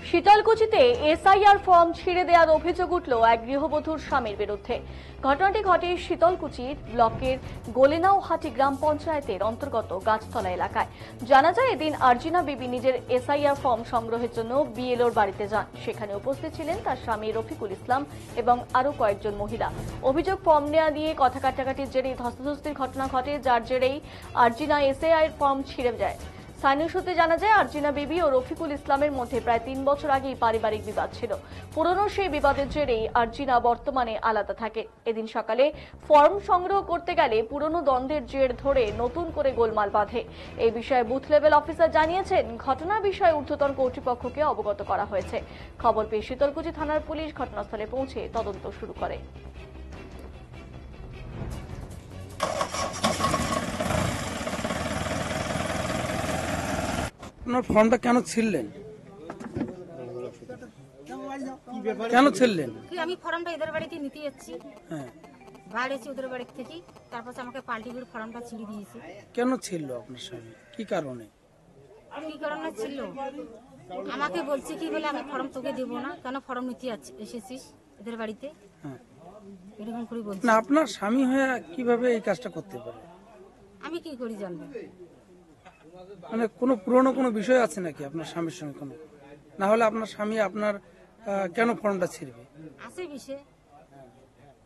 শীতলকুচিতে SIR form ছিঁড়ে দেওয়ার অভিযোগ উঠল এক গৃহবধূর স্বামীর বিরুদ্ধে। ঘটনাটি ঘটে শীতলকুচি ব্লকের গোলেনাওহাটি গ্রাম পঞ্চায়েতের অন্তর্গত গাছতলা এলাকায়। জানা যায়, এদিন আরজিনা বিবি নিজের এসআইআর ফর্ম সংগ্রহের জন্য বিএলওর বাড়িতে যান। সেখানে উপস্থিত ছিলেন তার স্বামী রফিকুল ইসলাম এবং আরও কয়েকজন মহিলা। অভিযোগ, ফর্ম নেওয়া নিয়ে কথা কাটাকাটির জেরেই ধস্তাধস্তির ঘটনা ঘটে, যার জেরেই আরজিনা এসআইআর ফর্ম ছিঁড়ে যায়। স্থানীয় সূত্রে জানা যায়, আরজিনা বিবি ও রফিকুল ইসলামের মধ্যে প্রায় 3 বছর আগেই পারিবারিক বিবাদ ছিল। পুরনো সেই বিবাদের জেরেই আরজিনা বর্তমানে আলাদা থাকে। এদিন সকালে ফর্ম সংগ্রহ করতে গেলে পুরনো দ্বন্দ্বের জের ধরে নতুন করে গোলমাল বাঁধে। এই বিষয়ে বুথ লেভেল অফিসার জানিয়েছেন, ঘটনার বিষয়ে ঊর্ধ্বতন কর্তৃপক্ষকে অবগত করা হয়েছে। খবর পেয়ে শীতলকুচি থানার পুলিশ ঘটনাস্থলে পৌঁছে তদন্ত শুরু করে। আপনার ফর্মটা কেন ছিঁড়লেন? কেন ছিঁড়লেন? আমি ফর্মটা এদের বাড়িতে নিতে যাচ্ছি, হ্যাঁ, বাইরেছি ওদের বাড়ি থেকে, তারপর আমাকে পাল্টি করে ফর্মটা ছিঁড়ে দিয়েছে। কেন ছিঁড়লো আপনার স্বামী? কি কারণে? কি কারণে ছিল? আমাকে বলছে কি বলে, আমি ফর্ম তোকে দেবো না, কেন ফর্ম নিতে এসেছিস এদের বাড়িতে, হ্যাঁ, এরকম করে বলছে। না, আপনার স্বামী হয়ে কিভাবে এই কাজটা করতে পারে? আমি কি করি জানবো? মানে কোনো পুরনো কোনো বিষয় আছে নাকি আপনার স্বামীর সঙ্গে? কোনো না হলে আপনার স্বামী আপনার কেন ফর্মটা ছিঁড়বে? আছে বিষয়।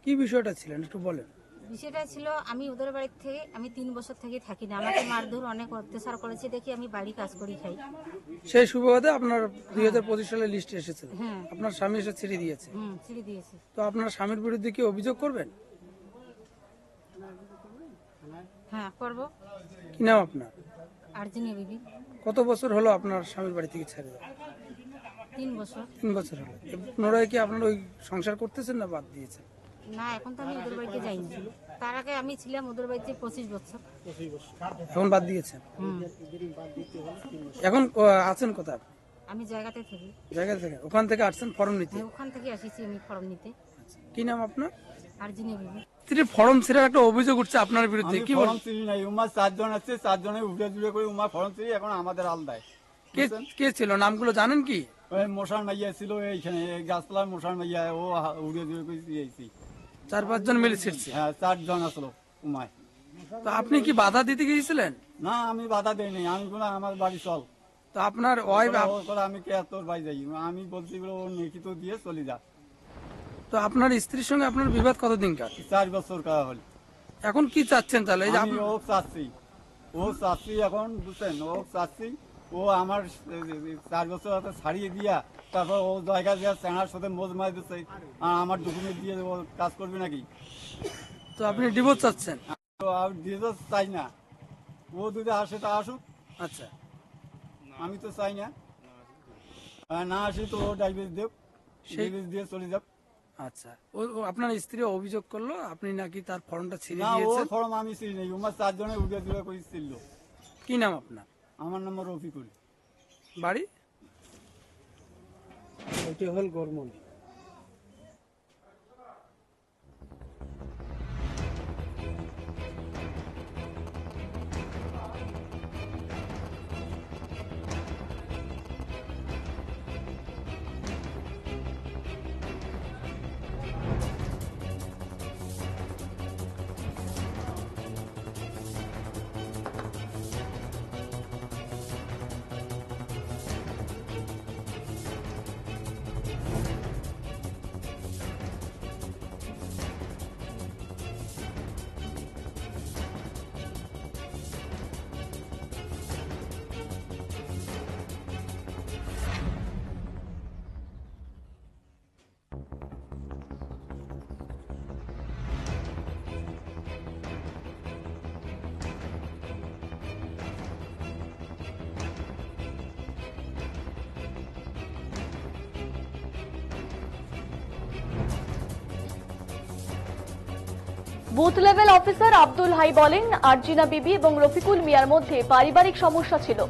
কি বিষয়টা ছিলেন একটু বলেন। বিষয়টা ছিল, আমি ওদের বাড়ির থেকে আমি 3 বছর থেকে থাকি না, আমাকে মারধর অনেক অত্যাচার করেছে দেখি আমি বাড়ি কাজ করি খাই। সেই সুবাদে আপনার 2025 সালে লিস্টে এসেছিল, হ্যাঁ, আপনার স্বামী এসে ছিঁড়ে দিয়েছে। ছিঁড়ে দিয়েছে। তো আপনার স্বামীর বিরুদ্ধে কি অভিযোগ করবেন? হ্যাঁ, করবো। কি নাম আপনার? আরজিনা বিবি। কত বছর হলো আপনার স্বামীর বাড়ি থেকে ছেড়ে দেওয়া? 3 বছর। 3 বছর হলো। পুনরায় কি আপনার ওই সংসার করতেছেন না বাদ দিয়েছেন? না, এখন তো আমি ওদের বাড়িতে যাইনি। তার আগে আমি ছিলাম ওদের বাড়িতে 25 বছর। এখন বাদ দিয়েছেন? এখন আছেন কোথায় আপনি? আমি জায়গাতে থাকি। জায়গা থেকে ওখান থেকে আসছেন ফর্ম নিতে? ওখান থেকে আসিছি আমি ফর্ম নিতে। কি নাম আপনার? আরজিনা বিবি। তিনি ফর্ম ছিঁড়ার একটা অভিযোগ উঠছে আপনার বিরুদ্ধে, কি বলেন? ফর্ম ছিঁড়ি নাই, উমার 4 জন আছে, 4 জনে উঠে জুড়ে করে উমার ফর্ম ছিঁড়ি, এখন আমাদের আলাদায়। কে কে ছিল, নামগুলো জানেন কি? ওই মশার মাইয়া ছিল এইখানে, গাছতলার মশার মাইয়া, ও উড়ে জুড়ে করে দিয়েছি। 4-5 জন মিলে ছিঁড়ছে। হ্যাঁ, 4 জন আসলো উমায়। তো আপনি কি বাধা দিতে গিয়েছিলেন? না, আমি বাধা দেই নাই, আমি বলে আমার বাড়ি চল। তো আপনার ওয়াইফ, আমি কে তোর বাড়ি যাই, আমি বলছি বলে ও লিখিত দিয়ে চলে যা। তো আপনার স্ত্রীর সঙ্গে আপনার বিবাদ কতদিনকার? 4 বছর করা হল। এখন কি চাচ্ছেন তাহলে? এই যে আমি ও চাচ্ছি এখন, বুঝছেন, ও চাচ্ছি ও আমার 4 বছর হাতে ছাড়িয়ে দিয়া, তারপর ও জায়গা দিয়া চেনার সাথে মোজ মার দিচ্ছে, আর আমার ডকুমেন্ট দিয়ে ও কাজ করবে নাকি? তো আপনি ডিভোর্স চাচ্ছেন? তো আর দিয়ে তো চাই না, ও যদি আসে তা আসুক। আচ্ছা, আমি তো চাই না, না আসি তো ও ডাইভোর্স দেব, ডাইভোর্স দিয়ে চলে যাক। আচ্ছা, ও আপনার স্ত্রী অভিযোগ করলো আপনি নাকি তার ফর্মটা ছিঁড়ে না, ও দিয়েছেন। ফর্ম আমি চিনি নাই, আমার 4 জনে উঠে জুড়ে করে ছিল। কি নাম আপনার? আমার নাম রফিকুল। বাড়ি? ওইটা হল গরমনি। Booth level officer Abdul Hai বলেন, আরজিনা বিবি এবং রফিকুল মিয়ার মধ্যে পারিবারিক সমস্যা ছিল।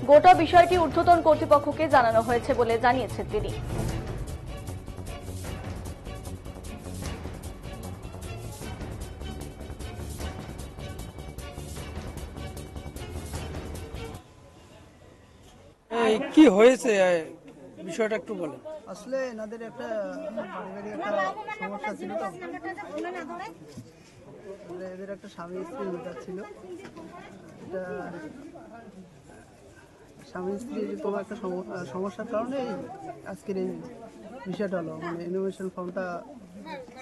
গোটা বিষয়টি ঊর্ধ্বতন কর্তৃপক্ষকে জানানো হয়েছে বলে জানিয়েছেন তিনি। কি হয়েছে বিষয়টা একটু বলেন। আসলে এনাদের একটা পারিবারিক একটা সমস্যা ছিল তো, এদের একটা স্বামী স্ত্রী মেটার ছিল। এটা স্বামী স্ত্রীর কোনো একটা সমস্যার কারণে আজকের এই বিষয়টা হলো, মানে ইনোভেশন ফর্মটা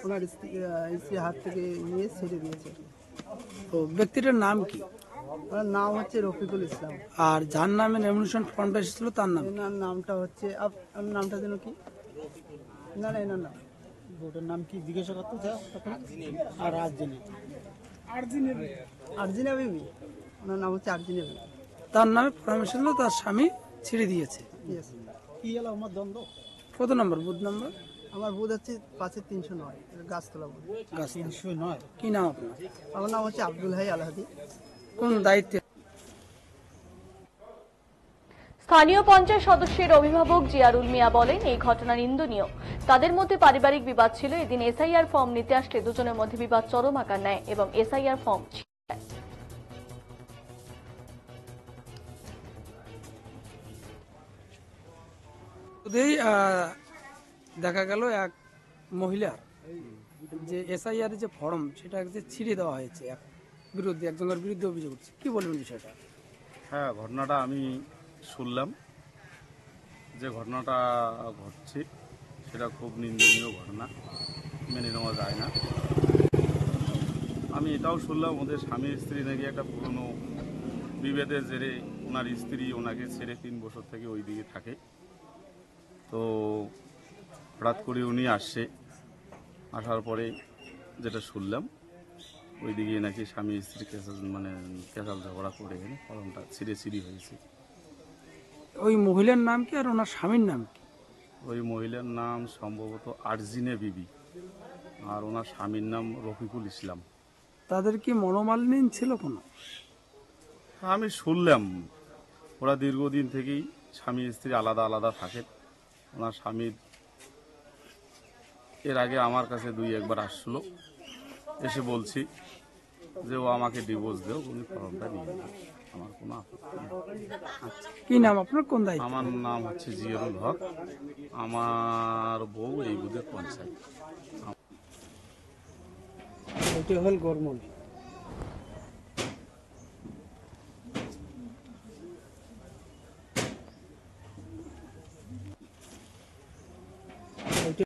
ওনার স্ত্রীর হাত থেকে নিয়ে ছেড়ে দিয়েছে। তো ব্যক্তিটার নাম কি? ওনার নাম হচ্ছে রফিকুল ইসলাম। আর যার নামে নমিনেশন ফর্মটা এসেছিল তার নাম? এনার নামটা হচ্ছে আপনার নামটা যেন কি? না না, এনার নাম ওটার নাম কি জিজ্ঞাসা করতে চাও? আর আরজিনা বিবি। ওনার নাম হচ্ছে আরজিনা বিবি। তার নামে ফর্ম এসেছিল, তার স্বামী ছেড়ে দিয়েছে। Yes. কি এলো আমার দ্বন্দ্ব? কত নম্বর বুথ নম্বর? আমার বুধ হচ্ছে 5-309 গাছতলা বুধ। গাছ। 309। কি নাম আপনার? আমার নাম হচ্ছে আব্দুল হাই আলহাদি। কোন দায়িত্বে? স্থানীয় পঞ্চায়েত সদস্যের অভিভাবক জিয়ারুল মিয়া বলেন, এই ঘটনা নিন্দনীয়। তাদের মধ্যে পারিবারিক বিবাদ ছিল। এদিন এসআইআর ফর্ম নিতে আসলে দুজনের মধ্যে বিবাদ চরম আকার নেয় এবং এসআইআর ফর্ম ছিঁড়ে দেয়। দেখা গেল এক মহিলার যে এসআইআর যে ফর্ম সেটা যে ছিঁড়ে দেওয়া হয়েছে একজনের বিরুদ্ধে অভিযোগ উঠছে, কি বলবেন বিষয়টা? হ্যাঁ, ঘটনাটা আমি শুনলাম। যে ঘটনাটা ঘটছে সেটা খুব নিন্দনীয় ঘটনা, মেনে নেওয়া যায় না। আমি এটাও শুনলাম ওদের স্বামী স্ত্রী নাকি একটা পুরনো বিভেদের জেরে ওনার স্ত্রী ওনাকে ছেড়ে 3 বছর থেকে ওই দিকে থাকে। তো হঠাৎ করে উনি আসার পরে যেটা শুনলাম ওই দিকে নাকি স্বামী স্ত্রী কেঁচাল ঝগড়া করে ফর্মটা ছিঁড়ি হয়েছে। ওই মহিলার নাম কি আর ওনার স্বামীর নাম কি? ওই মহিলার নাম সম্ভবত আরজিনে বিবি আর ওনার স্বামীর নাম রফিকুল ইসলাম। তাদের কি মনোমালিন্য ছিল কোনো? আমি শুনলাম ওরা দীর্ঘদিন থেকেই স্বামী স্ত্রী আলাদা আলাদা থাকে। ওনার স্বামীর এর আগে আমার কাছে 2-1 বার আসলো, এসে বলছি যে ও আমাকে ডিভোর্স দেও, উনি ফর্মটা নিয়ে নেন, আমার কোনো আপত্তি নেই। কি নাম আপনার, কোন দায়িত্ব? আমার নাম হচ্ছে জিয়ারুল হক, আমার বউ এই বুধের পঞ্চায়েত। ওইটা হল গরমল।